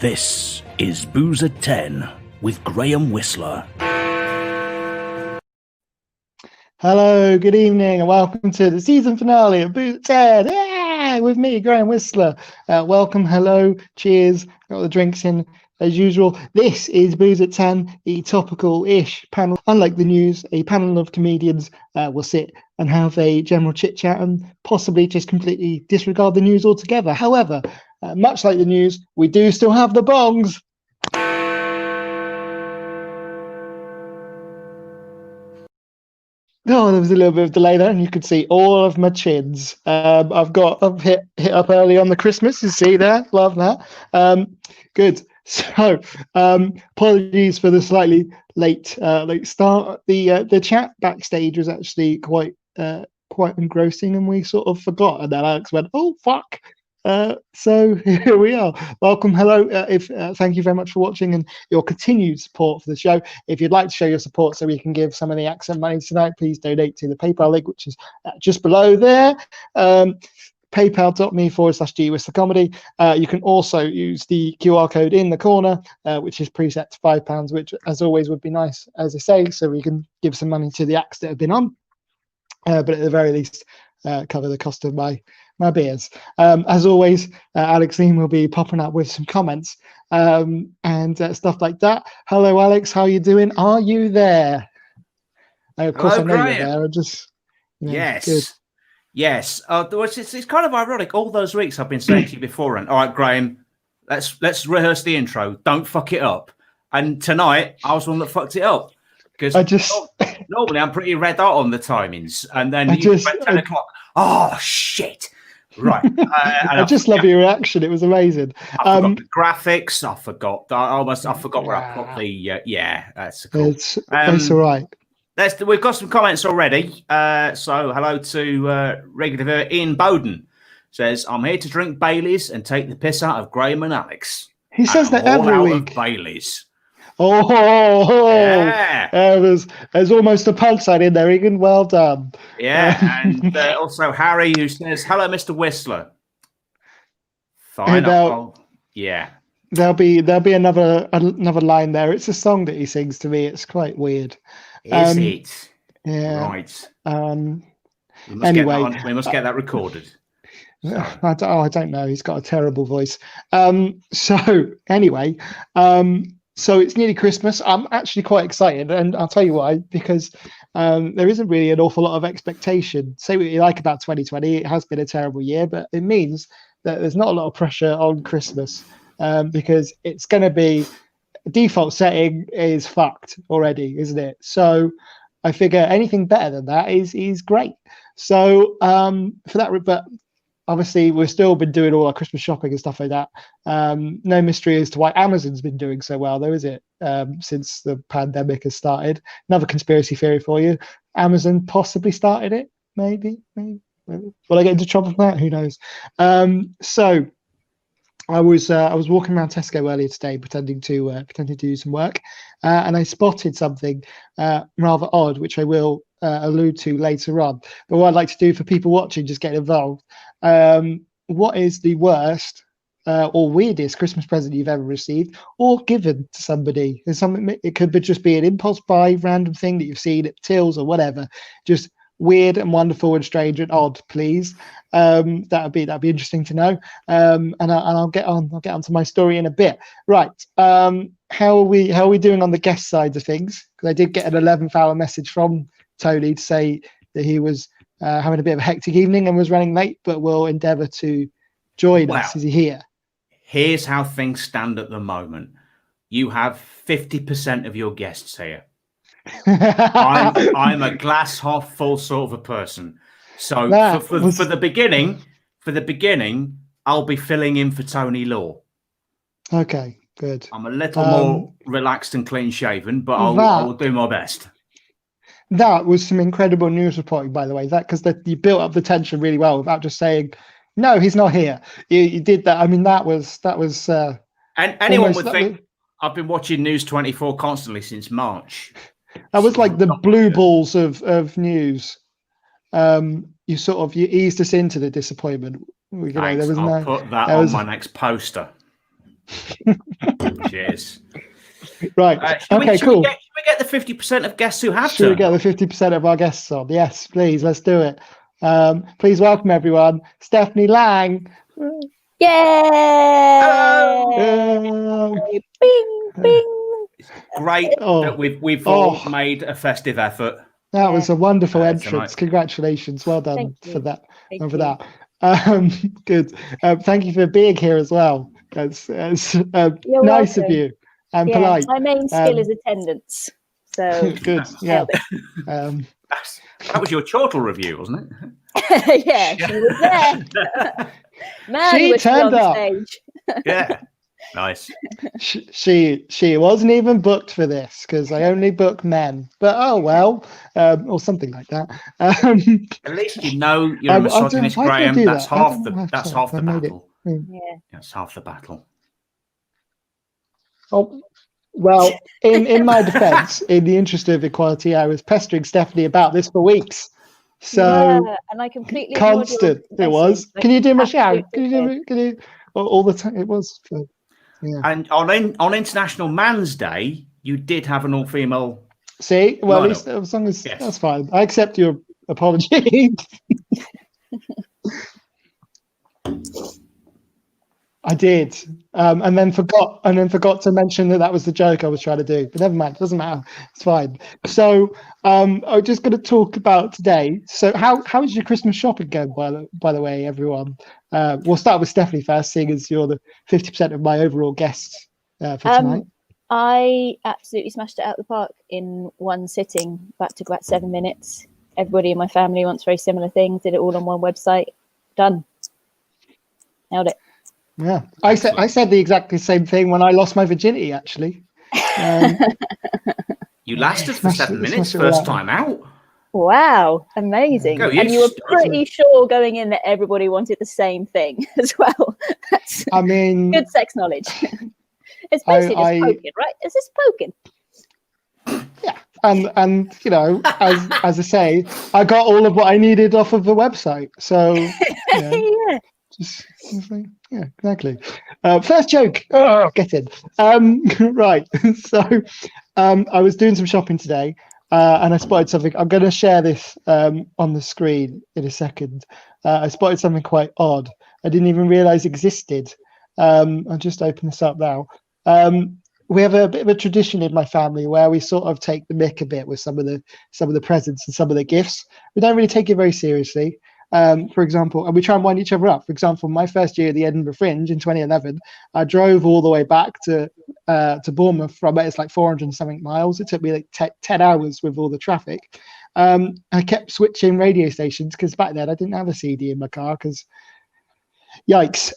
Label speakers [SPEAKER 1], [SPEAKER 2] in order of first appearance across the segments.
[SPEAKER 1] This is Booze at 10 with Graham Whistler.
[SPEAKER 2] Hello, good evening, and welcome to the season finale of Booze at 10 with me, Graham Whistler. Welcome, hello, cheers, got the drinks in as usual. This is Booze at 10, a topical-ish panel. Unlike the news, a panel of comedians will sit and have a general chit-chat and possibly just completely disregard the news altogether. However, much like the news, we do still have the bongs. Oh, there was a little bit of delay there, and you could see all of my chins. I've hit up early on the Christmas. You see there, love that. Good. So, apologies for the slightly late start. The chat backstage was actually quite engrossing, and we sort of forgot. And then Alex went, "Oh fuck." So here we are. Welcome, hello. Thank you very much for watching and your continued support for the show. If you'd like to show your support so we can give some of the accent money tonight, please donate to the PayPal link, which is just below there. PayPal.me/gwhistlercomedy. You can also use the QR code in the corner, which is preset to £5, which, as always, would be nice, as I say, so we can give some money to the acts that have been on. But at the very least, cover the cost of my beers. As always, Alex Leam will be popping up with some comments and stuff like that. Hello, Alex. How are you doing? Are you there? Of course, hello, I know Graham. You're there. I just
[SPEAKER 1] yes.
[SPEAKER 2] Good.
[SPEAKER 1] Yes. It's kind of ironic. All those weeks I've been saying to you before, and all right, Graham, let's rehearse the intro. Don't fuck it up. And tonight I was the one that fucked it up because normally I'm pretty red hot on the timings, and then you went 10 o'clock. Oh shit! Right.
[SPEAKER 2] I just love your reaction. It was amazing.
[SPEAKER 1] I forgot the graphics. I forgot. I forgot where I put the. Yeah, that's cool.
[SPEAKER 2] It's all right.
[SPEAKER 1] We've got some comments already. So hello to regular viewer Ian Bowden. Says, I'm here to drink Baileys and take the piss out of Graham and Alex.
[SPEAKER 2] He says that every week.
[SPEAKER 1] Baileys.
[SPEAKER 2] Yeah. There's almost a punchline in there, Egan. Well done.
[SPEAKER 1] Yeah, and also Harry, who says, hello, Mr. Whistler. Fine. Yeah.
[SPEAKER 2] There'll be another line there. It's a song that he sings to me. It's quite weird.
[SPEAKER 1] Is it?
[SPEAKER 2] Yeah.
[SPEAKER 1] Right. We must get that recorded. So.
[SPEAKER 2] I don't know. He's got a terrible voice. So anyway, so it's nearly Christmas. I'm actually quite excited, and I'll tell you why. Because there isn't really an awful lot of expectation. Say what you like about 2020. It has been a terrible year, but it means that there's not a lot of pressure on Christmas because it's going to be. Default setting is fucked already, isn't it? So I figure anything better than that is great. So for that, but obviously we've still been doing all our Christmas shopping and stuff like that. No mystery as to why Amazon's been doing so well, though, is it? Since the pandemic has started. Another conspiracy theory for you: Amazon possibly started it. Maybe. Will I get into trouble for that? Who knows? So. I was walking around Tesco earlier today, pretending to do some work, and I spotted something rather odd, which I will allude to later on. But what I'd like to do for people watching, just get involved. What is the worst or weirdest Christmas present you've ever received or given to somebody? It could just be an impulse buy, random thing that you've seen at Tills or whatever. Just weird and wonderful and strange and odd, please. That'd be interesting to know. And I'll get on to my story in a bit. Right. How are we doing on the guest side of things? Because I did get an 11th hour message from Tony to say that he was having a bit of a hectic evening and was running late, but will endeavour to join us. Is he here?
[SPEAKER 1] Here's how things stand at the moment. You have 50% of your guests here. I'm a glass half full sort of a person. So for the beginning, I'll be filling in for Tony Law.
[SPEAKER 2] Okay, good.
[SPEAKER 1] I'm a little more relaxed and clean shaven, but I'll do my best.
[SPEAKER 2] That was some incredible news reporting, by the way. Because you built up the tension really well without just saying, "No, he's not here." You did that. I mean, that was.
[SPEAKER 1] And anyone would think I've been watching News 24 constantly since March.
[SPEAKER 2] That was like the blue balls of news. You eased us into the disappointment.
[SPEAKER 1] I'll put that on my next poster. Cheers.
[SPEAKER 2] Right.
[SPEAKER 1] Should
[SPEAKER 2] Okay,
[SPEAKER 1] we
[SPEAKER 2] cool.
[SPEAKER 1] should we get the 50% of guests who have
[SPEAKER 2] Should we
[SPEAKER 1] turned
[SPEAKER 2] get the 50% of our guests on? Yes, please. Let's do it. Please welcome everyone. Stephanie Laing.
[SPEAKER 3] Yay! Bing, bing.
[SPEAKER 1] Great that we've all made a festive effort.
[SPEAKER 2] That was a wonderful entrance.
[SPEAKER 1] Tonight.
[SPEAKER 2] Congratulations. Well done for that.
[SPEAKER 3] Thank
[SPEAKER 2] for
[SPEAKER 3] you.
[SPEAKER 2] that. Good. Thank you for being here as well. It's nice
[SPEAKER 3] welcome.
[SPEAKER 2] of you and
[SPEAKER 3] Yeah,
[SPEAKER 2] polite.
[SPEAKER 3] my main skill is attendance. So
[SPEAKER 2] good. Yeah.
[SPEAKER 1] That was your chortle review, wasn't it?
[SPEAKER 3] Yeah, she was there. Man,
[SPEAKER 2] She
[SPEAKER 3] was she
[SPEAKER 2] turned
[SPEAKER 3] on
[SPEAKER 2] up.
[SPEAKER 3] stage.
[SPEAKER 1] Yeah. Nice.
[SPEAKER 2] She wasn't even booked for this because I only book men. But oh well, or something like that.
[SPEAKER 1] At least you know you're a misogynist, Graham. That's half the battle.
[SPEAKER 3] Yeah.
[SPEAKER 1] That's half the battle.
[SPEAKER 2] Oh well, in my defence, in the interest of equality, I was pestering Stephanie about this for weeks. So
[SPEAKER 3] yeah, and I completely
[SPEAKER 2] constant it was. Can you do my shout? Can you all the time? It was. Yeah.
[SPEAKER 1] And on International Man's Day, you did have an all-female.
[SPEAKER 2] See, well, at least as long as that's fine. I accept your apology. I did, and then forgot to mention that was the joke I was trying to do. But never mind, it doesn't matter. It's fine. So I'm just going to talk about today. So how is your Christmas shopping going? By the way, everyone. We'll start with Stephanie first, seeing as you're the 50% of my overall guests for tonight.
[SPEAKER 3] I absolutely smashed it out of the park in one sitting. Back to about 7 minutes. Everybody in my family wants very similar things. Did it all on one website. Done. Nailed it.
[SPEAKER 2] Yeah, I said the exactly same thing when I lost my virginity. Actually,
[SPEAKER 1] you lasted for 7 minutes first time out.
[SPEAKER 3] Wow, amazing! And you were pretty sure going in that everybody wanted the same thing as well.
[SPEAKER 2] I mean,
[SPEAKER 3] good sex knowledge. It's basically just poking, right? It's just poking.
[SPEAKER 2] Yeah, and you know, as I say, I got all of what I needed off of the website. So
[SPEAKER 3] yeah.
[SPEAKER 2] Yeah, exactly. First joke. Oh, get in. Right. So, I was doing some shopping today, and I spotted something. I'm going to share this on the screen in a second. I spotted something quite odd. I didn't even realize existed. I'll just open this up now. We have a bit of a tradition in my family where we sort of take the mick a bit with some of the presents and some of the gifts. We don't really take it very seriously. For example, and we try and wind each other up. For example, my first year at the Edinburgh Fringe in 2011, I drove all the way back to Bournemouth from it's like 400 and something miles. It took me like 10 hours with all the traffic. I kept switching radio stations because back then I didn't have a CD in my car because yikes.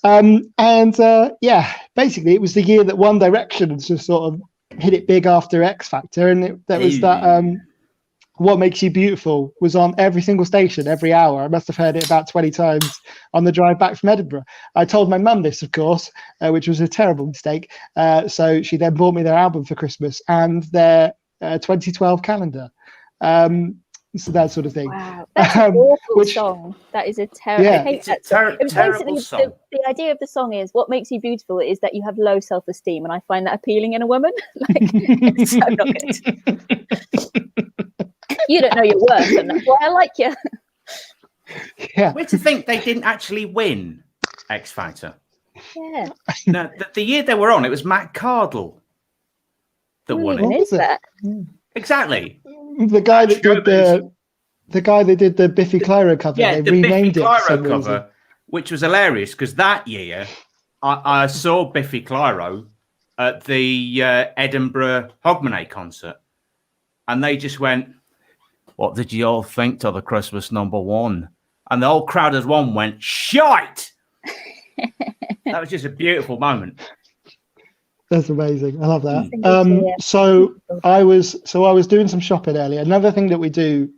[SPEAKER 2] Yeah, basically it was the year that One Direction just sort of hit it big after X Factor, and that was that What Makes You Beautiful was on every single station every hour. I must have heard it about 20 times on the drive back from Edinburgh. I told my mum this, of course, which was a terrible mistake. So she then bought me their album for Christmas and their 2012 calendar. So that sort of thing.
[SPEAKER 3] Wow, that's an awful song. That is a terrible.
[SPEAKER 2] Yeah,
[SPEAKER 3] I hate that song.
[SPEAKER 1] Terrible song.
[SPEAKER 3] The idea of the song is what makes you beautiful is that you have low self-esteem, and I find that appealing in a woman. Like, it's so not good. You don't know your worth, and that's why I like you.
[SPEAKER 2] Yeah.
[SPEAKER 1] Where do you think they didn't actually win X Factor?
[SPEAKER 3] Yeah.
[SPEAKER 1] No, the year they were on, it was Matt Cardle that won it.
[SPEAKER 3] What is that?
[SPEAKER 1] Exactly.
[SPEAKER 2] The guy that did the Biffy Clyro cover.
[SPEAKER 1] Yeah,
[SPEAKER 2] they
[SPEAKER 1] the
[SPEAKER 2] renamed
[SPEAKER 1] Biffy
[SPEAKER 2] it
[SPEAKER 1] Clyro cover, which was hilarious because that year I saw Biffy Clyro at the Edinburgh Hogmanay concert, and they just went, "What did you all think to the Christmas #1?" And the whole crowd as one went, "Shite!" That was just a beautiful moment.
[SPEAKER 2] That's amazing. I love that. So I was doing some shopping earlier. Another thing that we do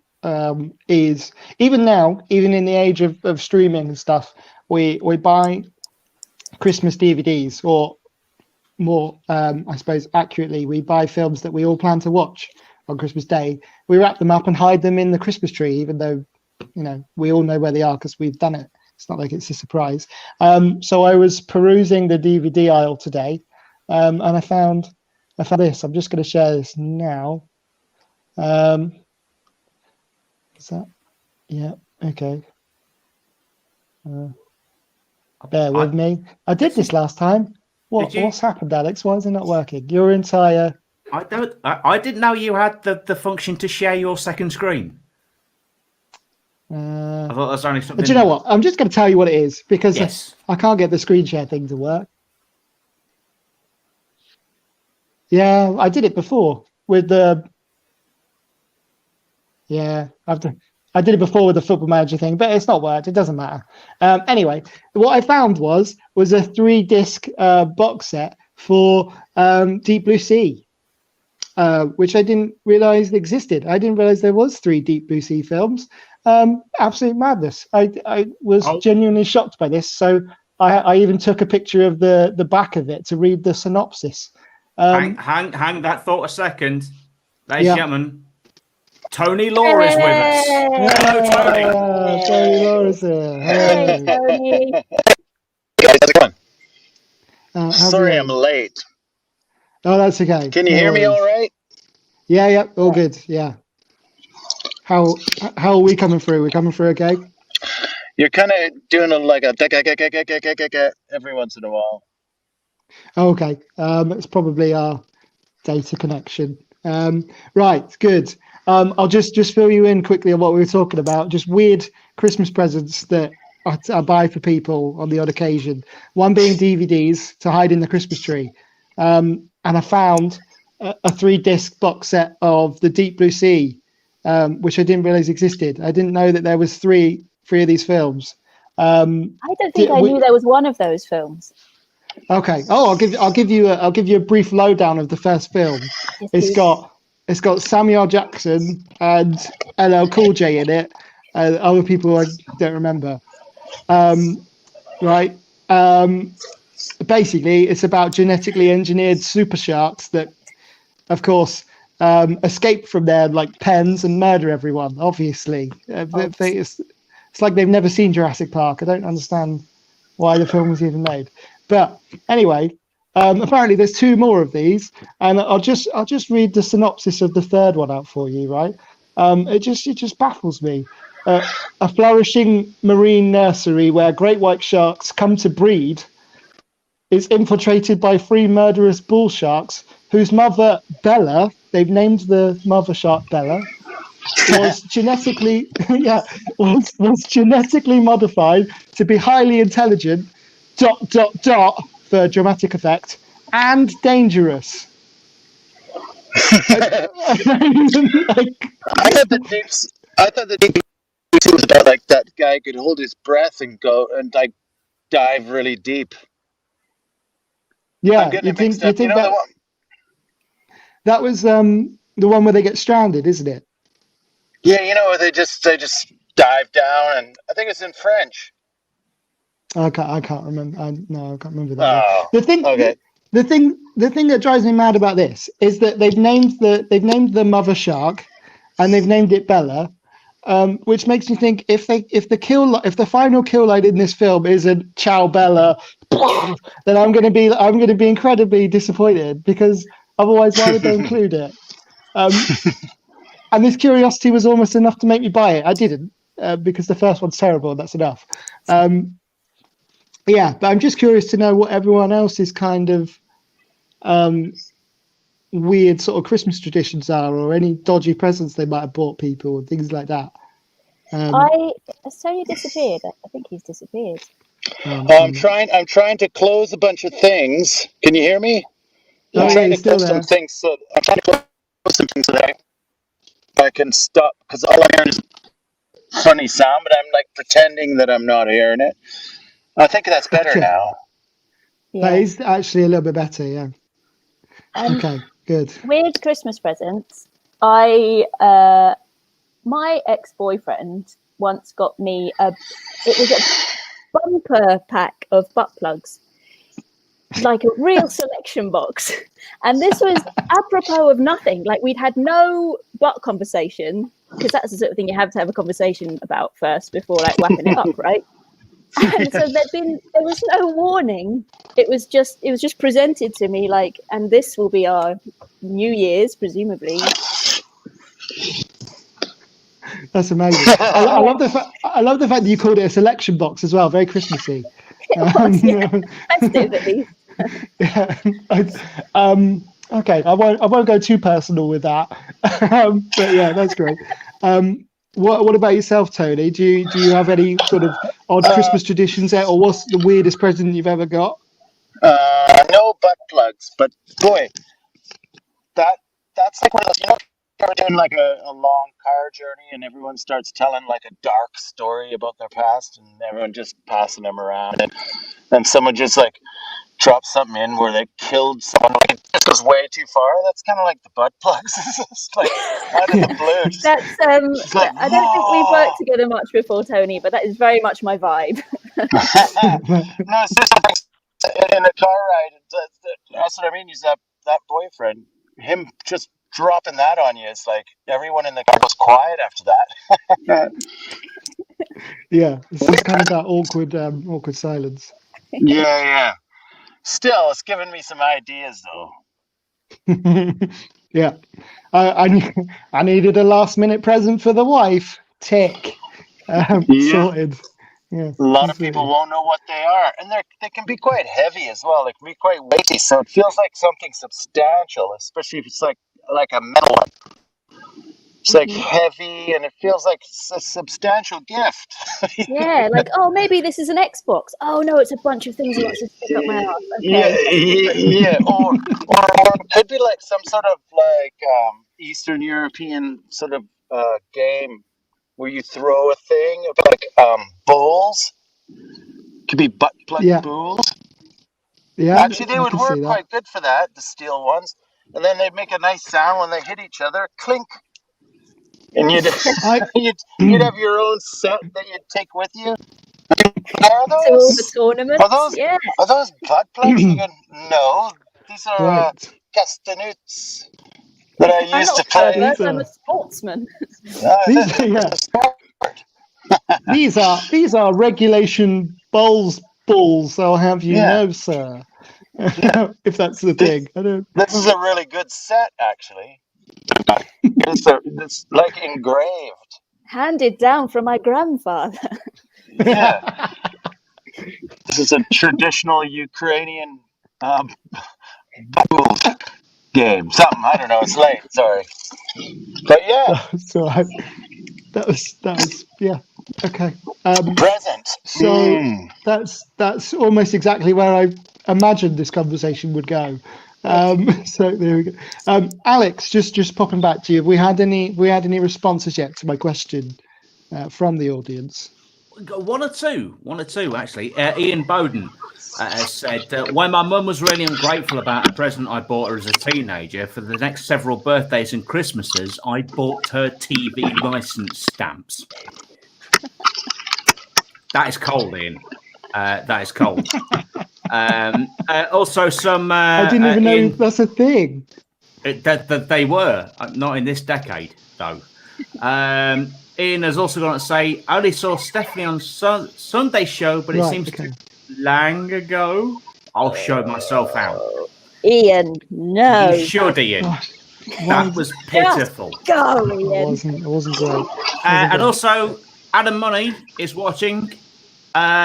[SPEAKER 2] is even now, even in the age of streaming and stuff, we buy Christmas DVDs, or more, I suppose accurately, we buy films that we all plan to watch on Christmas Day. We wrap them up and hide them in the Christmas tree, even though, you know, we all know where they are because we've done it It's not like it's a surprise. So I was perusing the DVD aisle today, and I found this. I'm just going to share this now. Is that? Yeah. Okay. Bear with me. I did this last time. What's happened, Alex? Why is it not working? Your entire...
[SPEAKER 1] I didn't know you had the function to share your second screen. I thought that's only something...
[SPEAKER 2] But you know what? I'm just going to tell you what it is, because
[SPEAKER 1] Yes.
[SPEAKER 2] I can't get the screen share thing to work. Yeah, I did it before with the... Yeah, I did it before with the Football Manager thing, but it's not worked. It doesn't matter. Anyway, what I found was a 3-disc box set for Deep Blue Sea, which I didn't realize existed. I didn't realize there was 3 Deep Blue Sea films. Absolute madness. I was genuinely shocked by this. So I even took a picture of the back of it to read the synopsis.
[SPEAKER 1] Hang that thought a second. Ladies and gentlemen, Tony Law is with us. Hello, Tony.
[SPEAKER 2] Tony Law is here.
[SPEAKER 3] Hey, Tony.
[SPEAKER 4] Guys, how's it going?
[SPEAKER 2] How's
[SPEAKER 4] Sorry
[SPEAKER 2] it
[SPEAKER 4] I'm
[SPEAKER 2] going?
[SPEAKER 4] late.
[SPEAKER 2] Oh, that's okay.
[SPEAKER 4] Can you
[SPEAKER 2] No
[SPEAKER 4] hear me
[SPEAKER 2] worries.
[SPEAKER 4] all right?
[SPEAKER 2] Yeah, all good. Yeah. How are we coming through? We're coming through okay?
[SPEAKER 4] You're kind of doing like a every once in a while.
[SPEAKER 2] Oh, okay. It's probably our data connection. Right, good. I'll just fill you in quickly on what we were talking about. Just weird Christmas presents that I buy for people on the odd occasion. One being DVDs to hide in the Christmas tree. And I found a 3-disc box set of the Deep Blue Sea, which I didn't realize existed. I didn't know that there was three of these films.
[SPEAKER 3] I don't think I knew there was one of those films.
[SPEAKER 2] Okay. Oh, I'll give you a brief lowdown of the first film.
[SPEAKER 3] Yes,
[SPEAKER 2] It's got Samuel Jackson and LL Cool J in it, and other people I don't remember. Right. Basically, it's about genetically engineered super sharks that, of course, escape from their pens and murder everyone. Obviously, it's like they've never seen Jurassic Park. I don't understand why the film was even made. But anyway, apparently there's 2 more of these, and I'll just read the synopsis of the third one out for you. Right? It just baffles me. A flourishing marine nursery where great white sharks come to breed is infiltrated by 3 murderous bull sharks whose mother, Bella, they've named the mother shark Bella, was genetically was genetically modified to be highly intelligent, ... for dramatic effect, and dangerous.
[SPEAKER 4] I thought the deep was about that guy could hold his breath and go and dive really deep.
[SPEAKER 2] Yeah,
[SPEAKER 4] you think
[SPEAKER 2] that was the one where they get stranded, isn't it?
[SPEAKER 4] Yeah, they just dive down, and I think it's in French.
[SPEAKER 2] I can't remember. I can't remember that.
[SPEAKER 4] Oh,
[SPEAKER 2] The thing that drives me mad about this is that they've named the mother shark, and they've named it Bella, which makes me think if the final kill line in this film isn't "Ciao Bella," then I'm going to be incredibly disappointed, because otherwise, why would they include it? And this curiosity was almost enough to make me buy it. I didn't, because the first one's terrible. That's enough. Yeah, but I'm just curious to know what everyone else's kind of weird sort of Christmas traditions are, or any dodgy presents they might have bought people and things like that.
[SPEAKER 3] Has Tony disappeared? I think he's disappeared.
[SPEAKER 4] I'm trying to close a bunch of things. Can you hear me?
[SPEAKER 2] Yeah,
[SPEAKER 4] I'm trying to
[SPEAKER 2] still
[SPEAKER 4] close
[SPEAKER 2] there.
[SPEAKER 4] some things. So I'm trying to close some things so that I can stop, because all I'm hearing is funny sound, but I'm pretending that I'm not hearing it. I think that's better now.
[SPEAKER 3] Yeah.
[SPEAKER 2] That is actually a little bit better, yeah. Okay, good.
[SPEAKER 3] Weird Christmas presents. My ex-boyfriend once got me it was a bumper pack of butt plugs, like a real selection box. And this was apropos of nothing. We'd had no butt conversation, because that's the sort of thing you have to have a conversation about first before whapping it up, right? And so there was no warning. It was just presented to me like, and this will be our New Year's, presumably.
[SPEAKER 2] That's amazing. I love the fact that you called it a selection box as well. Very Christmassy.
[SPEAKER 3] Festive at least.
[SPEAKER 2] Yeah. Okay, I won't go too personal with that. But yeah, that's great. What about yourself, Tony? Do you have any sort of odd Christmas traditions there, or what's the weirdest present you've ever got?
[SPEAKER 4] No butt plugs, but boy, that's like one of those. You know, we're doing like a long car journey, and everyone starts telling like a dark story about their past, and everyone just passing them around, and someone just like drops something in where they killed someone. Like it just goes way too far. That's kind of like the butt plugs. It's like out of the blue.
[SPEAKER 3] That's
[SPEAKER 4] like,
[SPEAKER 3] I don't think we've worked together much before, Tony, but that is very much my vibe.
[SPEAKER 4] No, it's just in a car ride. That's what I mean. He's that boyfriend. Him just dropping that on you. It's like everyone in the car goes quiet after that.
[SPEAKER 2] Yeah, it's just kind of that awkward silence.
[SPEAKER 4] Yeah. Still, it's giving me some ideas though.
[SPEAKER 2] Yeah, I needed a last minute present for the wife. Tick. Sorted. Yeah,
[SPEAKER 4] a lot of people won't know what they are, and they can be quite heavy as well. They can be quite weighty, so it feels like something substantial, especially if it's like a metal one. It's like heavy, and it feels like a substantial gift.
[SPEAKER 3] Yeah, like, oh, maybe this is an Xbox. Oh no, it's a bunch of things he wants to stick up my ass. Okay.
[SPEAKER 4] Yeah. Or it could be like some sort of like Eastern European sort of game where you throw a thing of like bowls. Could be butt plug bowls.
[SPEAKER 2] Yeah,
[SPEAKER 4] actually, they would work quite good for that, the steel ones, and then they'd make a nice sound when they hit each other, clink. And you'd have your own set that you'd take with you. Are those
[SPEAKER 3] to all the tournaments?
[SPEAKER 4] Are those butt plugs? You go, no, these are castanets that I used to play.
[SPEAKER 3] I'm a sportsman.
[SPEAKER 2] These are regulation balls. I'll have you know, sir. If that's the thing.
[SPEAKER 4] This is a really good set, actually. It's like engraved.
[SPEAKER 3] Handed down from my grandfather.
[SPEAKER 4] Yeah. This is a traditional Ukrainian game. Something, I don't know. It's late. Sorry. But yeah.
[SPEAKER 2] So that was yeah. Okay.
[SPEAKER 4] Present.
[SPEAKER 2] So that's almost exactly where I imagined this conversation would go. So there we go. Alex, just popping back to you. Have we had any responses yet to my question from the audience?
[SPEAKER 1] One or two actually. Ian Bowden said, when my mum was really ungrateful about a present I bought her as a teenager, for the next several birthdays and Christmases, I bought her TV license stamps. That is cold, Ian. That is cold. Also, some...
[SPEAKER 2] I didn't even know that's a thing.
[SPEAKER 1] That they were. Not in this decade, though. Ian has also gone to say, I only saw Stephanie on Sunday show, but it seems to long ago. I'll show myself out.
[SPEAKER 3] Ian, no.
[SPEAKER 1] You should, Ian. That was pitiful.
[SPEAKER 3] Just go, Ian.
[SPEAKER 2] It wasn't great.
[SPEAKER 1] And also, Adam Money is watching.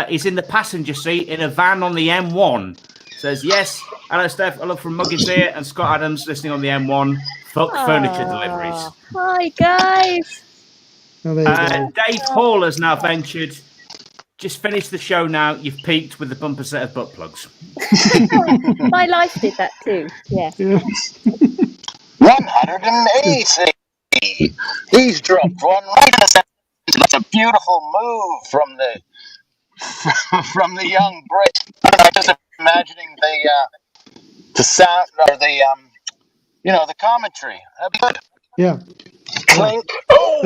[SPEAKER 1] He's in the passenger seat in a van on the M1. Says, yes, hello, Steph. I love from Muggins here. And Scott Adams listening on the M1. Fuck furniture deliveries.
[SPEAKER 3] Hi, guys.
[SPEAKER 1] Dave Hall has now ventured. Just finish the show now. You've peaked with the bumper set of butt plugs.
[SPEAKER 3] My life did that too. Yeah.
[SPEAKER 4] 180. He's dropped one right in the center. That's a beautiful move from the young Brit. I'm just imagining the sound or the commentary. That'd be good.
[SPEAKER 2] Yeah.
[SPEAKER 4] Clink. Oh,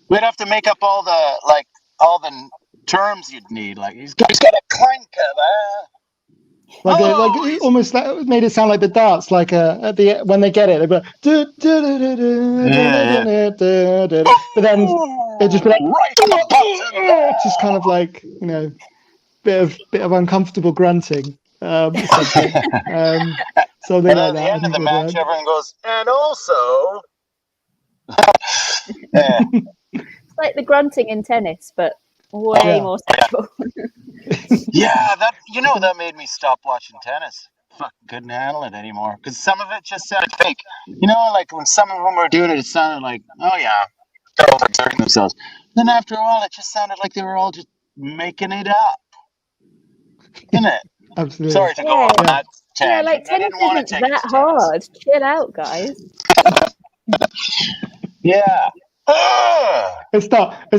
[SPEAKER 4] we'd have to make up all the terms you'd need. Like he's got a clank.
[SPEAKER 2] Like it almost made it sound like the darts. Like at the when they get it, they'd be like, but then it'd just be like,
[SPEAKER 4] right on the button.
[SPEAKER 2] just kind of like bit of uncomfortable grunting, something
[SPEAKER 4] And
[SPEAKER 2] like
[SPEAKER 4] then at the
[SPEAKER 2] that.
[SPEAKER 4] end of the match, everyone goes, and also, yeah.
[SPEAKER 3] It's like the grunting in tennis, but way more sexual.
[SPEAKER 4] Yeah, that made me stop watching tennis. Fuck, couldn't handle it anymore because some of it just sounded fake. Like when some of them were doing it, it sounded like, oh yeah, they're overexerting themselves. Then after a while, it just sounded like they were all just making it up, isn't it?
[SPEAKER 2] Absolutely.
[SPEAKER 4] Sorry to go on that
[SPEAKER 3] Yeah,
[SPEAKER 4] tangent.
[SPEAKER 3] like tennis isn't that hard. Chill out, guys.
[SPEAKER 4] Yeah.
[SPEAKER 2] It's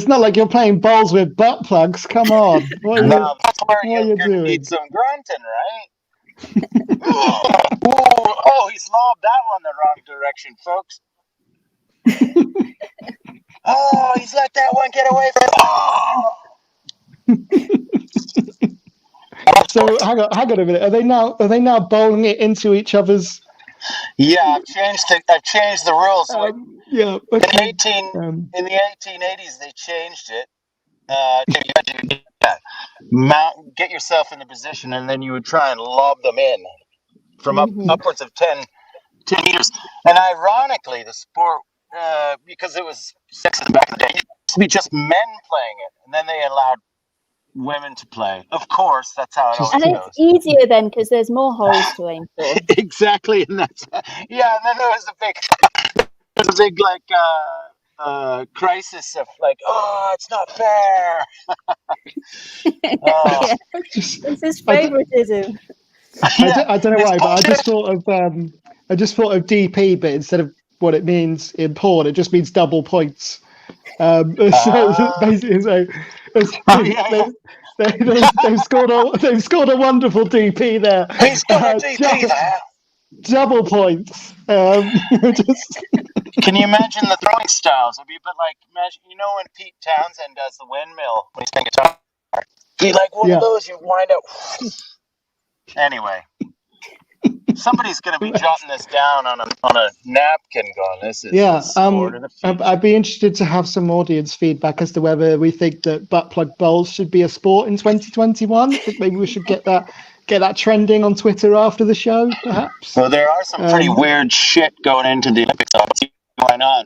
[SPEAKER 2] not like you're playing balls with butt plugs. Come on.
[SPEAKER 4] Now that's where you're
[SPEAKER 2] doing?
[SPEAKER 4] need some grunting, right? Oh, he's lobbed that one the wrong direction, folks. Oh, he's let that one get away from him.
[SPEAKER 2] So hang on a minute. Are they now bowling it into each other's?
[SPEAKER 4] Yeah, I've changed the rules.
[SPEAKER 2] Yeah. Okay.
[SPEAKER 4] In the 1880s, they changed it. Get yourself in the position, and then you would try and lob them in from upwards of 10 meters. And ironically, the sport, because it was sexist back in the day, it used to be just men playing it, and then they allowed women to play. Of course, that's how it always goes.
[SPEAKER 3] And it's easier then because there's more holes to aim for.
[SPEAKER 4] Exactly, and that's and then there was a big crisis of like, oh, it's not fair.
[SPEAKER 3] This is favoritism.
[SPEAKER 2] I don't know why, but I just thought of DP, but instead of what it means in porn, it just means double points. So basically, they've scored a wonderful DP there.
[SPEAKER 4] He's got a DP there.
[SPEAKER 2] Double points.
[SPEAKER 4] Can you imagine the throwing styles? It'd be a bit like, imagine, when Pete Townsend does the windmill when he's playing guitar. Be like one of those, you wind up. Anyway, somebody's going to be jotting this down on a napkin going, this is the sport of the future.
[SPEAKER 2] I'd be interested to have some audience feedback as to whether we think that butt plug bowls should be a sport in 2021. I think maybe we should get that trending on Twitter after the show, perhaps.
[SPEAKER 4] Well, there are some pretty weird shit going into the Olympics. Why not?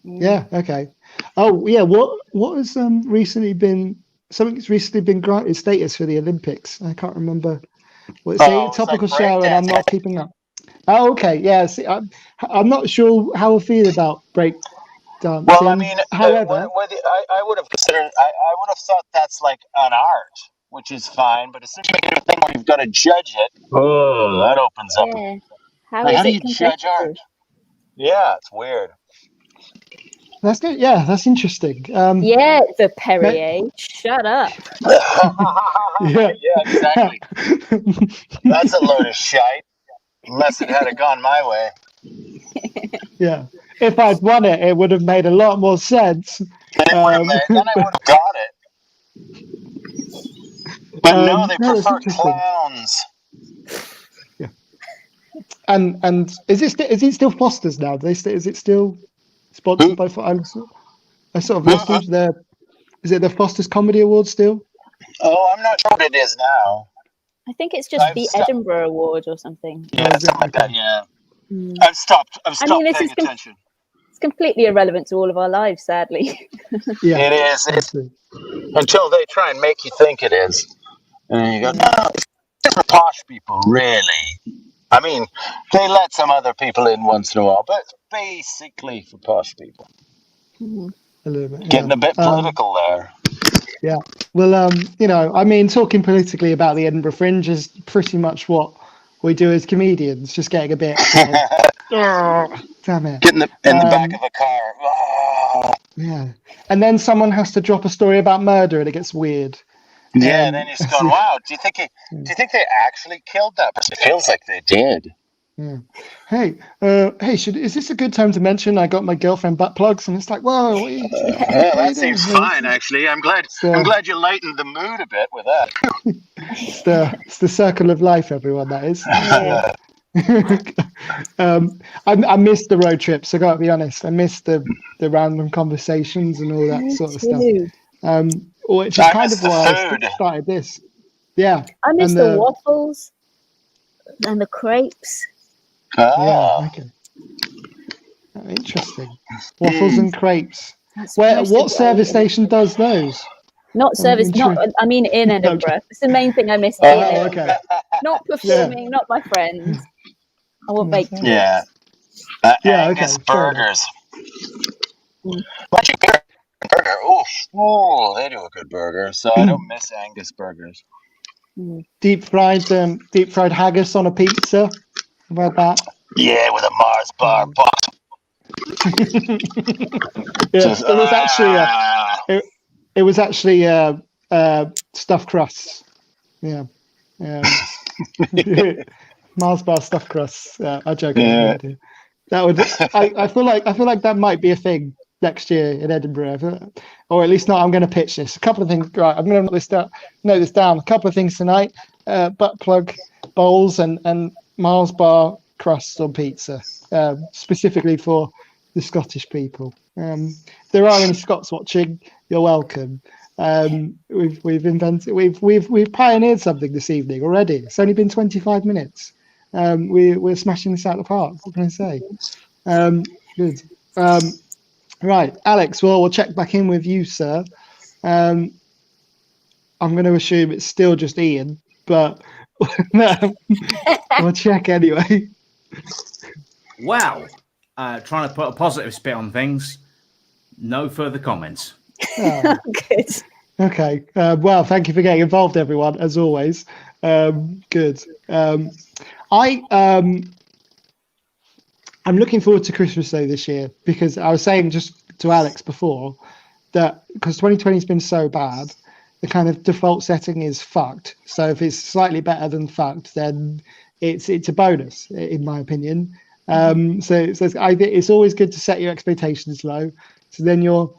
[SPEAKER 2] Yeah. Okay. Oh, yeah. What has recently been? Something's recently been granted status for the Olympics. I can't remember. It's a topical show, and I'm not keeping up. Oh, okay. Yeah. See, I'm not sure how I feel about break dancing.
[SPEAKER 4] Well, I mean,
[SPEAKER 2] however,
[SPEAKER 4] I would have considered. I would have thought that's like an art, which is fine. But as soon as you make it a thing where you've got to judge it, that opens up.
[SPEAKER 3] Yeah.
[SPEAKER 4] How do you judge art? Yeah, it's weird.
[SPEAKER 2] That's good. Yeah, that's interesting.
[SPEAKER 3] The Perrier. Shut up.
[SPEAKER 2] Yeah,
[SPEAKER 4] exactly. That's a load of shite. Unless it had gone my way.
[SPEAKER 2] Yeah. If I'd won it, it would have made a lot more sense.
[SPEAKER 4] Then I would have got it. But no, they prefer clowns.
[SPEAKER 2] Yeah. And is it still Foster's now? Is it still sponsored by? I sort of lost their. Is it the Foster's Comedy Awards still?
[SPEAKER 4] Oh, I'm not sure what it is now.
[SPEAKER 3] I think it's just the Edinburgh Award or something.
[SPEAKER 4] Yeah, something like that. Yeah. I've stopped paying attention.
[SPEAKER 3] It's completely irrelevant to all of our lives, sadly.
[SPEAKER 2] Yeah,
[SPEAKER 4] it is. Until they try and make you think it is, and then you go, no, it's for posh people, really. I mean, they let some other people in once in a while, but it's basically for posh people.
[SPEAKER 3] Mm-hmm.
[SPEAKER 2] A little bit,
[SPEAKER 4] getting a bit political there.
[SPEAKER 2] Yeah. Well, I mean, talking politically about the Edinburgh Fringe is pretty much what we do as comedians, just getting a bit. Damn it.
[SPEAKER 4] Getting in the back of a car. Oh.
[SPEAKER 2] Yeah. And then someone has to drop a story about murder and it gets weird.
[SPEAKER 4] Yeah, and then you're just going, wow, do you think they actually killed that person? It feels like they did.
[SPEAKER 2] Yeah. Hey, is this a good time to mention I got my girlfriend butt plugs? And it's like, whoa, what are you,
[SPEAKER 4] Yeah,
[SPEAKER 2] what are you
[SPEAKER 4] that seems
[SPEAKER 2] doing?
[SPEAKER 4] fine, actually. I'm glad you lightened the mood a bit with that.
[SPEAKER 2] It's the circle of life, everyone. That is.
[SPEAKER 3] Yeah.
[SPEAKER 2] I missed the road trips. I got to be honest. I missed the random conversations and all that
[SPEAKER 3] Me
[SPEAKER 2] sort of stuff.
[SPEAKER 3] too.
[SPEAKER 2] Which is
[SPEAKER 4] I
[SPEAKER 2] kind
[SPEAKER 4] miss
[SPEAKER 2] of
[SPEAKER 4] the
[SPEAKER 2] why
[SPEAKER 4] food.
[SPEAKER 2] I started this. Yeah,
[SPEAKER 3] I miss
[SPEAKER 2] and
[SPEAKER 3] the waffles and the crepes.
[SPEAKER 4] Ah.
[SPEAKER 2] okay. Oh, interesting. Waffles and crepes.
[SPEAKER 3] That's
[SPEAKER 2] What
[SPEAKER 3] most of I
[SPEAKER 2] service
[SPEAKER 3] eat.
[SPEAKER 2] station does those?
[SPEAKER 3] Not service. Not. I mean, in Edinburgh. It's the main thing I miss. In
[SPEAKER 2] Oh,
[SPEAKER 3] Edinburgh.
[SPEAKER 2] okay.
[SPEAKER 3] Not performing. Not my friends. I want baked
[SPEAKER 2] Yeah.
[SPEAKER 3] goods.
[SPEAKER 4] Yeah.
[SPEAKER 2] Yeah,
[SPEAKER 4] Angus
[SPEAKER 2] okay, fair enough.
[SPEAKER 4] burgers.
[SPEAKER 3] Mm.
[SPEAKER 4] Actually, burger. Oh, they do a good burger. So I don't miss Angus burgers.
[SPEAKER 3] Mm.
[SPEAKER 2] Deep fried haggis on a pizza. How about that?
[SPEAKER 4] Yeah, with a Mars bar box.
[SPEAKER 2] Yeah,
[SPEAKER 4] Just,
[SPEAKER 2] it was actually stuffed crusts. Yeah. Mars bar stuffed crusts. I joke about the idea. That would. I feel like that might be a thing next year in Edinburgh, or at least not. I'm going to pitch this. A couple of things. Right, I'm going to note this down. A couple of things tonight. Butt plug bowls and Mars bar crusts on pizza, specifically for the Scottish people. If there are any Scots watching, you're welcome. We've pioneered something this evening already. It's only been 25 minutes. We're smashing this out of the park. What can I say? Good. Right, Alex. Well, we'll check back in with you, sir. I'm going to assume it's still just Ian, but we'll check anyway.
[SPEAKER 1] Wow. Trying to put a positive spin on things. No further comments.
[SPEAKER 2] Oh.
[SPEAKER 3] Good.
[SPEAKER 2] Okay. Well, thank you for getting involved, everyone, as always. Good. I'm looking forward to Christmas Day this year because I was saying just to Alex before that because 2020 has been so bad, the kind of default setting is fucked. So if it's slightly better than fucked, then it's a bonus, in my opinion. So it's always good to set your expectations low. So then you'll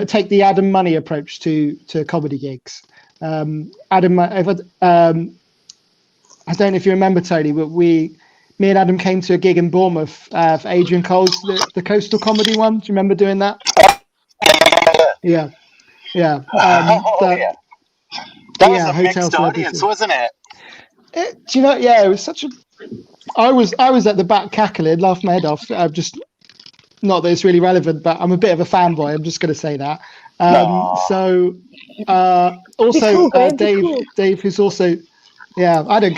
[SPEAKER 2] take the Adam Money approach to comedy gigs. Adam, I don't know if you remember, Tony, but me and Adam came to a gig in Bournemouth for Adrian Cole's the Coastal Comedy one. Do you remember doing that? Yeah.
[SPEAKER 4] Yeah. That was a mixed audience, wasn't it?
[SPEAKER 2] Do you know? Yeah, it was such a. I was at the back cackling, laughing my head off. Just not that it's really relevant, but I'm a bit of a fanboy. I'm just going to say that. Also, Dave, who's also. Yeah, I don't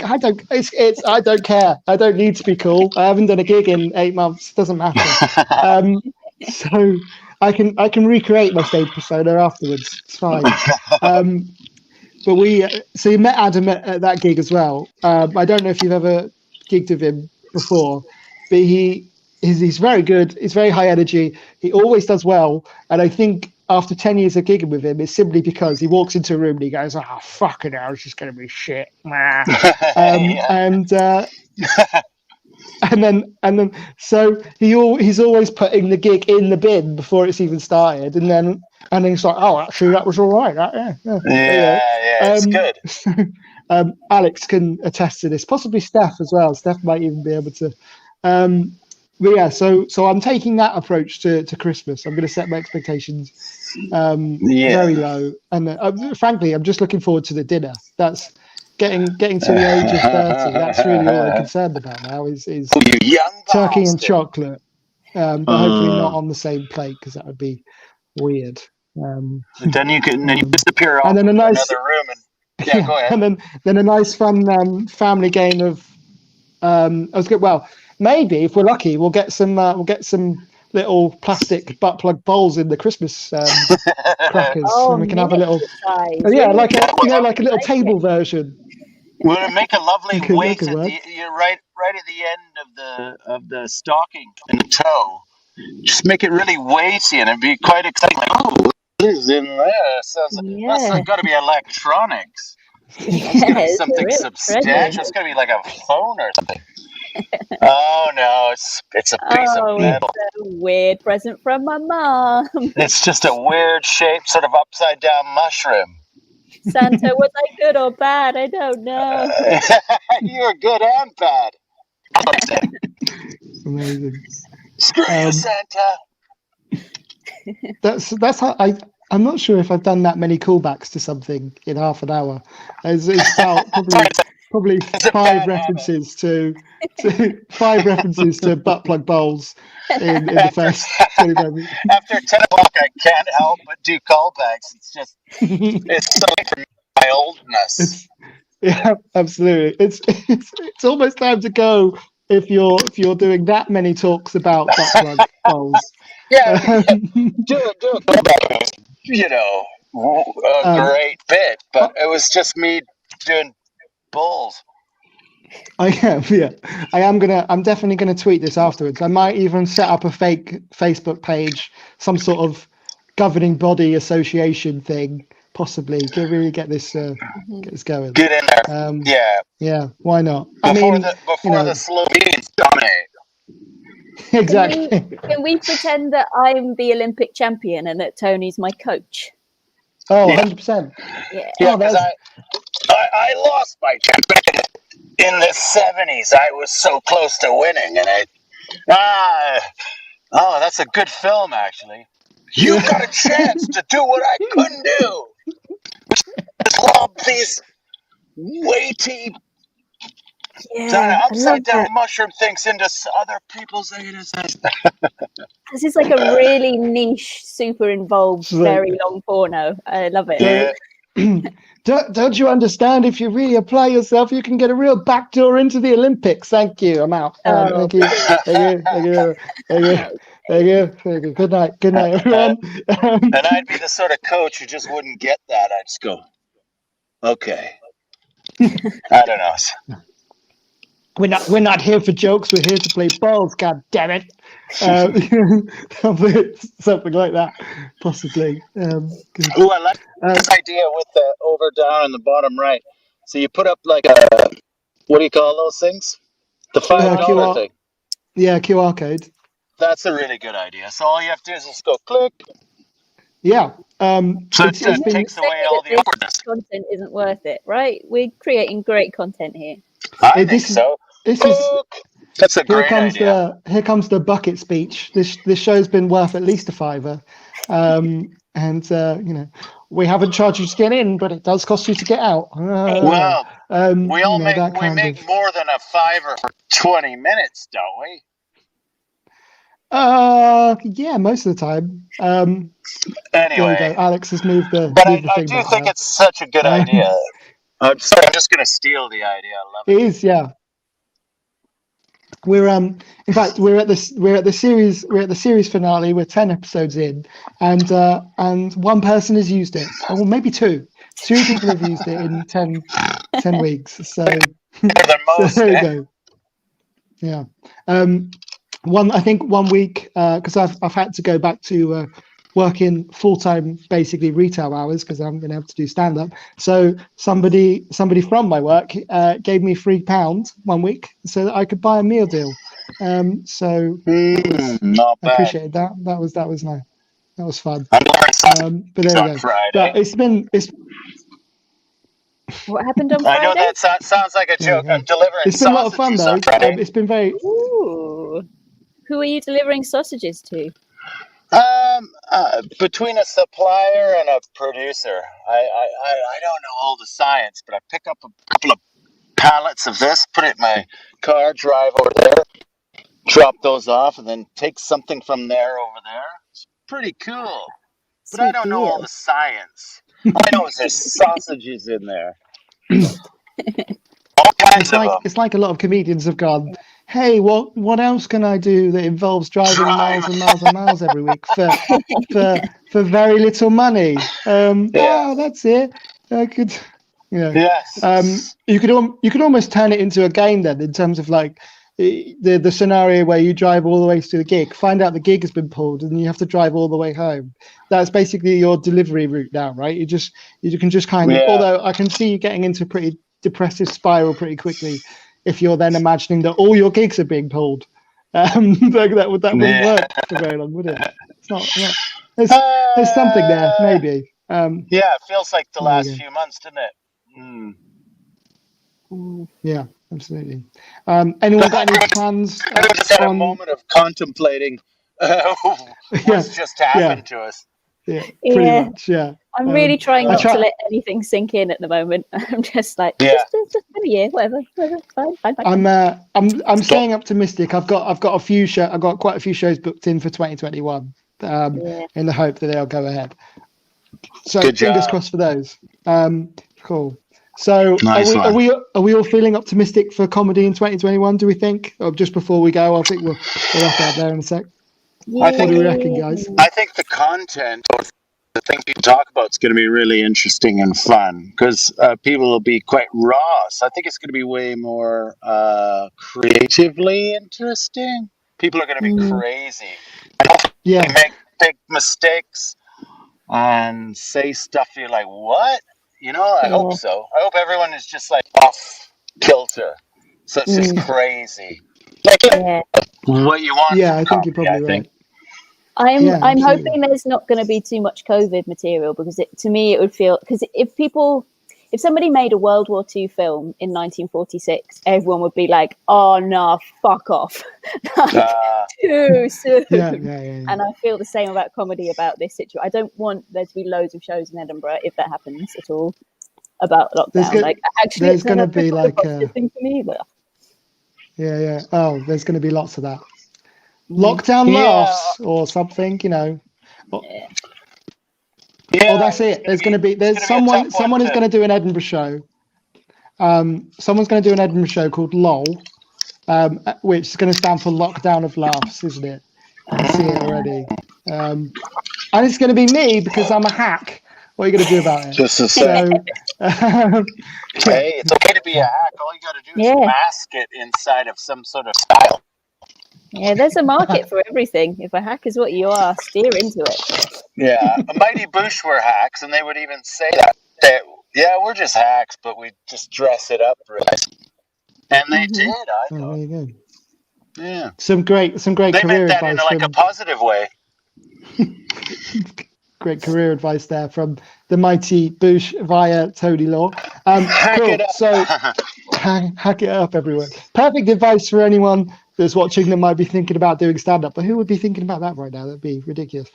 [SPEAKER 2] care. I don't need to be cool. I haven't done a gig in 8 months. Doesn't matter. So I can recreate my stage persona afterwards. It's fine. But so you met Adam at that gig as well. I don't know if you've ever gigged with him before, but he's very good. He's very high energy. He always does well. And I think after 10 years of gigging with him, it's simply because he walks into a room and he goes, "Oh, fucking hell, it's just going to be shit." And then so he's always putting the gig in the bin before it's even started, and then he's like, "Oh, actually, that was all right."
[SPEAKER 4] It's good.
[SPEAKER 2] Alex can attest to this, possibly Steph as well. Steph might even be able to. But yeah, so I'm taking that approach to Christmas. I'm going to set my expectations very low, and frankly, I'm just looking forward to the dinner. That's getting to the age of 30. That's really all I'm concerned about now. Is turkey and chocolate, but hopefully not on the same plate because that would be weird. Then
[SPEAKER 4] you disappear off
[SPEAKER 2] and then
[SPEAKER 4] into another room and go ahead.
[SPEAKER 2] And then a nice fun family game of well, maybe if we're lucky, we'll get some little plastic butt plug bowls in the Christmas crackers, and we can have a little like a little table version.
[SPEAKER 4] We'll make a lovely weight right at the end of the stocking in the toe. Just make it really weighty, and it'd be quite exciting. Like, oh, what is in there? That's got to be electronics. It's got to be something substantial. It's got to be like a phone or something. Oh no, it's a piece of
[SPEAKER 3] Oh,
[SPEAKER 4] metal.
[SPEAKER 3] it's a weird present from my mom.
[SPEAKER 4] It's just a weird shaped, sort of upside down mushroom.
[SPEAKER 3] Santa, was I good or bad? I don't know.
[SPEAKER 4] You were good and bad.
[SPEAKER 2] Amazing.
[SPEAKER 4] Screw you, Santa.
[SPEAKER 2] That's how I'm not sure if I've done that many callbacks to something in half an hour. It's about probably five references to butt plug bowls in the first 25 minutes.
[SPEAKER 4] After 10 o'clock, I can't help but do callbacks. It's so from my oldness.
[SPEAKER 2] Yeah, absolutely. It's almost time to go if you're doing that many talks about butt plug bowls.
[SPEAKER 4] Yeah, do a callback. You know, a great bit, but it was just me doing bulls.
[SPEAKER 2] I'm definitely gonna tweet this afterwards. I might even set up a fake Facebook page, some sort of governing body association thing, possibly to really get this going.
[SPEAKER 4] Get in there.
[SPEAKER 2] Yeah, why not?
[SPEAKER 4] Before the Slovenes dominate.
[SPEAKER 2] Exactly.
[SPEAKER 3] Can we pretend that I'm the Olympic champion and that Tony's my coach?
[SPEAKER 2] Oh, 100%.
[SPEAKER 4] Yeah, because I lost my championship in the 70s. I was so close to winning, and that's a good film, actually. You got a chance to do what I couldn't do. Lob these weighty upside down mushroom things into other people's anuses.
[SPEAKER 3] This is like a really niche, super involved, very long porno. I love it.
[SPEAKER 4] Yeah.
[SPEAKER 2] Don't you understand? If you really apply yourself, you can get a real backdoor into the Olympics. Thank you. I'm out. Thank you. Thank you. Good night, everyone.
[SPEAKER 4] And I'd be the sort of coach who just wouldn't get that. I'd just go, okay. I don't know.
[SPEAKER 2] We're not here for jokes. We're here to play balls. God damn it! Something like that, possibly.
[SPEAKER 4] Ooh, I like this idea with the over, down, and the bottom right. So you put up like what do you call those things? The $5 thing.
[SPEAKER 2] Yeah, QR code.
[SPEAKER 4] That's a really good idea. So all you have to do is just go click.
[SPEAKER 2] Yeah.
[SPEAKER 4] So it takes away all the awkwardness.
[SPEAKER 3] Content isn't worth it, right? We're creating great content here.
[SPEAKER 4] I think so. That's a great idea.
[SPEAKER 2] Here comes the bucket speech. This show's been worth at least $5, and we haven't charged you to get in, but it does cost you to get out.
[SPEAKER 4] Well, we make more than $5 for 20 minutes, don't we?
[SPEAKER 2] Yeah, most of the time.
[SPEAKER 4] Anyway,
[SPEAKER 2] Alex has moved the.
[SPEAKER 4] But I do think it's such a good idea. I'm just going to steal the idea. I love it.
[SPEAKER 2] It is, yeah. We're in fact we're at the series finale. We're 10 episodes in, and one person has used it, or maybe two people have used it in 10 weeks. So there you go. Yeah. One week because I've had to go back to working full-time, basically retail hours, because I haven't been able to do stand-up. So somebody from my work gave me £3 1 week so that I could buy a meal deal. So
[SPEAKER 4] not bad.
[SPEAKER 2] I appreciated that. That was nice. That was fun.
[SPEAKER 4] But there you go.
[SPEAKER 2] But
[SPEAKER 3] what happened on Friday?
[SPEAKER 4] I know that sounds like a joke. Yeah. I'm delivering.
[SPEAKER 2] It's been a lot of fun though. It's been very.
[SPEAKER 3] Ooh. Who are you delivering sausages to?
[SPEAKER 4] Between a supplier and a producer. I don't know all the science, but I pick up a couple of pallets of this, put it in my car, drive over there, drop those off, and then take something from there over there. It's pretty cool. But I don't know all the science. All I know is there's sausages in there. All kinds of them.
[SPEAKER 2] It's like a lot of comedians have gone, hey, what else can I do that involves driving miles and miles and miles every week for very little money? Oh, that's it. I could,
[SPEAKER 4] Yes.
[SPEAKER 2] You could almost turn it into a game then, in terms of like the scenario where you drive all the way to the gig, find out the gig has been pulled, and you have to drive all the way home. That's basically your delivery route now, right? You can just kind of. Although I can see you getting into a pretty depressive spiral pretty quickly if you're then imagining that all your gigs are being pulled. That wouldn't work for very long, would it? It's not. There's something there, maybe.
[SPEAKER 4] Yeah, it feels like the
[SPEAKER 2] there you
[SPEAKER 4] last
[SPEAKER 2] go.
[SPEAKER 4] few months, didn't it? Mm.
[SPEAKER 2] Yeah, absolutely. Anyone got any plans
[SPEAKER 4] I just had a
[SPEAKER 2] on?
[SPEAKER 4] moment of contemplating what's just happened to us.
[SPEAKER 2] Yeah, pretty
[SPEAKER 3] Yeah.
[SPEAKER 2] much. Yeah.
[SPEAKER 3] I'm really trying not
[SPEAKER 2] try-
[SPEAKER 3] to let anything sink in at the moment. I'm just like,
[SPEAKER 4] Yeah.
[SPEAKER 3] just been a year, whatever, fine.
[SPEAKER 2] I'm staying optimistic. I've got quite a few shows booked in for 2021. In the hope that they'll go ahead. So
[SPEAKER 4] Good
[SPEAKER 2] fingers
[SPEAKER 4] job.
[SPEAKER 2] crossed for those. Cool. So
[SPEAKER 4] Nice
[SPEAKER 2] are we all feeling optimistic for comedy in 2021? Do we think? Or just before we go, I think we'll wrap it up there in a sec.
[SPEAKER 4] I think-
[SPEAKER 2] What do we reckon, guys?
[SPEAKER 4] I think the content, or the things we talk about, is going to be really interesting and fun because people will be quite raw. So I think it's going to be way more creatively interesting. People are going to be crazy.
[SPEAKER 2] Yeah.
[SPEAKER 4] They make big mistakes and say stuff you're like, what? You know, I hope so. I hope everyone is just like off kilter. So it's just crazy. Like what you want.
[SPEAKER 2] Yeah,
[SPEAKER 4] from
[SPEAKER 2] I think you're
[SPEAKER 4] comedy,
[SPEAKER 2] probably right.
[SPEAKER 3] I'm
[SPEAKER 2] Yeah, absolutely.
[SPEAKER 3] hoping there's not going to be too much COVID material because to me it would feel, because if somebody made a World War II film in 1946, everyone would be like, oh no, fuck off. Like, too soon.
[SPEAKER 2] Yeah.
[SPEAKER 3] And I feel the same about comedy about this situation. I don't want there to be loads of shows in Edinburgh, if that happens at all, about lockdown.
[SPEAKER 2] There's going to be like
[SPEAKER 3] thing for me, but
[SPEAKER 2] yeah. Oh, there's going to be lots of that. Lockdown laughs or something, you know.
[SPEAKER 4] Yeah,
[SPEAKER 2] That's it. Someone is going to do an Edinburgh show. Someone's going to do an Edinburgh show called LOL, which is going to stand for Lockdown of Laughs, isn't it? I see it already. And it's going to be me because I'm a hack. What are you going to do about it?
[SPEAKER 4] Just to say. Hey, it's okay to be a hack. All you got to do is mask it inside of some sort of style.
[SPEAKER 3] Yeah, there's a market for everything. If a hack is what you are, steer into it.
[SPEAKER 4] Yeah, Mighty Boosh were hacks, and they would even say that. We're just hacks, but we just dress it up really. And they did, I thought.
[SPEAKER 2] There you go.
[SPEAKER 4] Yeah.
[SPEAKER 2] Some great
[SPEAKER 4] They
[SPEAKER 2] career
[SPEAKER 4] meant that
[SPEAKER 2] advice
[SPEAKER 4] in like a positive way.
[SPEAKER 2] Great career advice there from the Mighty Boosh via Tony Law.
[SPEAKER 4] Hack
[SPEAKER 2] cool.
[SPEAKER 4] it up.
[SPEAKER 2] So hack it up, everyone. Perfect advice for anyone that's watching that might be thinking about doing stand-up. But who would be thinking about that right now? That'd be ridiculous.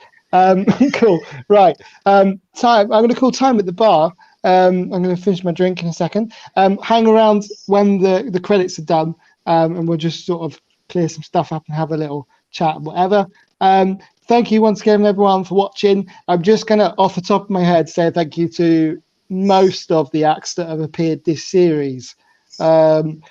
[SPEAKER 2] Cool. Right. Time. I'm going to call time at the bar. I'm going to finish my drink in a second. Hang around when the credits are done, and we'll just sort of clear some stuff up and have a little chat and whatever. Thank you once again, everyone, for watching. I'm just going to, off the top of my head, say thank you to most of the acts that have appeared this series. Thank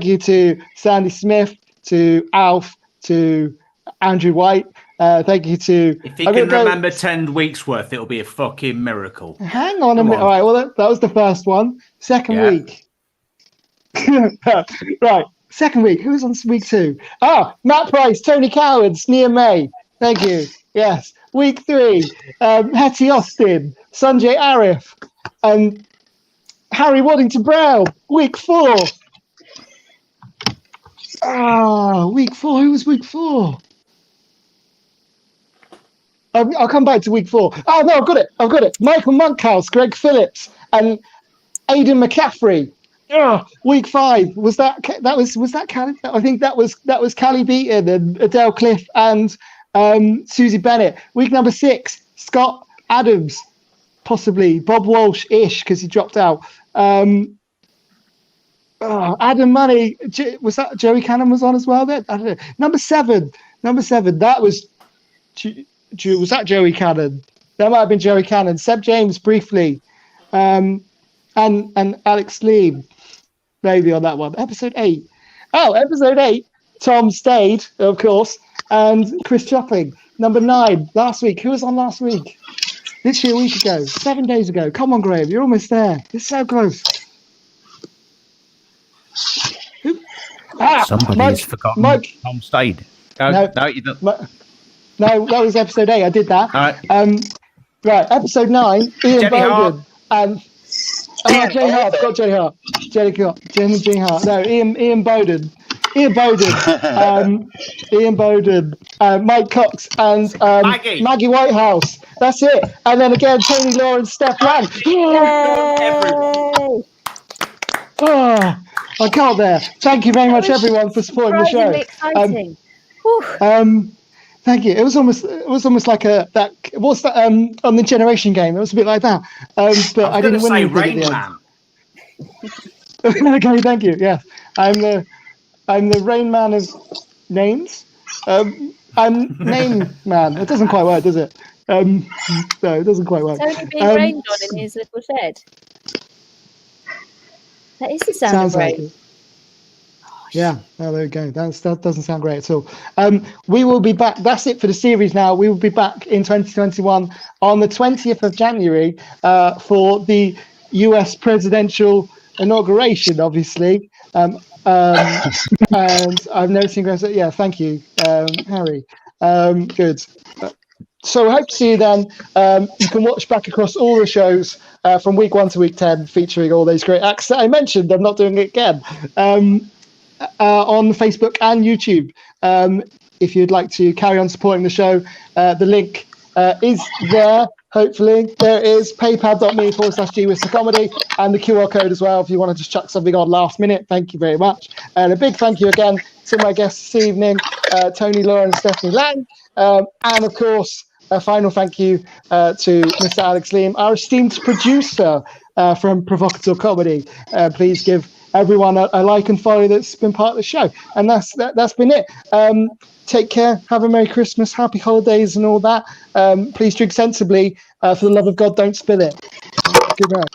[SPEAKER 2] you to Sandy Smith, to Alf, to Andrew White. Thank you to...
[SPEAKER 1] If you can remember 10 weeks worth, it'll be a fucking miracle.
[SPEAKER 2] Hang on a minute. All right, well, that was the first one. Second week. Right. Second week. Who was on week 2? Matt Price, Tony Cowards, Nia May. Thank you. Yes. Week 3. Hetty Austin, Sanjay Arif, and Harry Waddington Brown. Week 4. Week 4. Who was week 4? I'll come back to week 4. Oh no, I've got it. Michael Monkhouse, Greg Phillips, and Aidan McCaffrey. Week 5 was that Callie? I think that was Callie Beaton and Adele Cliff and Susie Bennett. Week number 6, Scott Adams, possibly Bob Walsh-ish because he dropped out. Adam Money, was that Joey Cannon was on as well? Then I don't know. Number 7. That was that Joey Cannon? That might have been Joey Cannon. Seb James briefly, and Alex Leam. Maybe on that one. Episode 8. Episode 8. Tom stayed, of course, and Chris Chopping. Number 9. Last week. Who was on last week? Literally a week ago. 7 days ago. Come on, Graham. You're almost there. You're so close.
[SPEAKER 1] Somebody's forgotten. Tom stayed. No, you don't.
[SPEAKER 2] No, that was episode 8. I did that.
[SPEAKER 1] All right.
[SPEAKER 2] Right. Episode 9. Ian
[SPEAKER 1] Jenny
[SPEAKER 2] Bowden and Jane Hart. Got Jane Hart. Jane Hart. No, Ian Bowden. Ian Bowden, Mike Cox, and Maggie Whitehouse. That's it. And then again, Tony Lawrence, Steph Lang.
[SPEAKER 3] Yay!
[SPEAKER 2] Oh, I can't there. Thank you very much, everyone, for supporting the show.
[SPEAKER 3] Exciting.
[SPEAKER 2] Thank you. It was almost like that. What's that? On the Generation game, it was a bit like that. But I didn't win anything at the end. Okay, thank you. Yeah, I'm the Rain Man of names. I'm Name Man. It doesn't quite work, does it? No, it doesn't quite work.
[SPEAKER 3] Tony being rained on in his little shed. That is the sound of rain.
[SPEAKER 2] Like yeah, there we go. That doesn't sound great at all. We will be back. That's it for the series now. We will be back in 2021 on the 20th of January for the US presidential inauguration, obviously. And I've never seen Grace. Yeah, thank you, Harry. Good. So I hope to see you then. You can watch back across all the shows from week 1 to week 10, featuring all those great acts that I mentioned. I'm not doing it again. On Facebook and YouTube. If you'd like to carry on supporting the show, the link is there. Hopefully, there is paypal.me/GWhisterComedy and the QR code as well if you want to just chuck something on last minute. Thank you very much. And a big thank you again to my guests this evening, Tony Lawrence, Stephanie Lang, and of course, a final thank you to Mr. Alex Leam, our esteemed producer from Provocateur Comedy. Please give everyone a like and follow that's been part of the show. And that's been it. Take care. Have a Merry Christmas, Happy Holidays and all that. Please drink sensibly. For the love of God, don't spill it. Good night.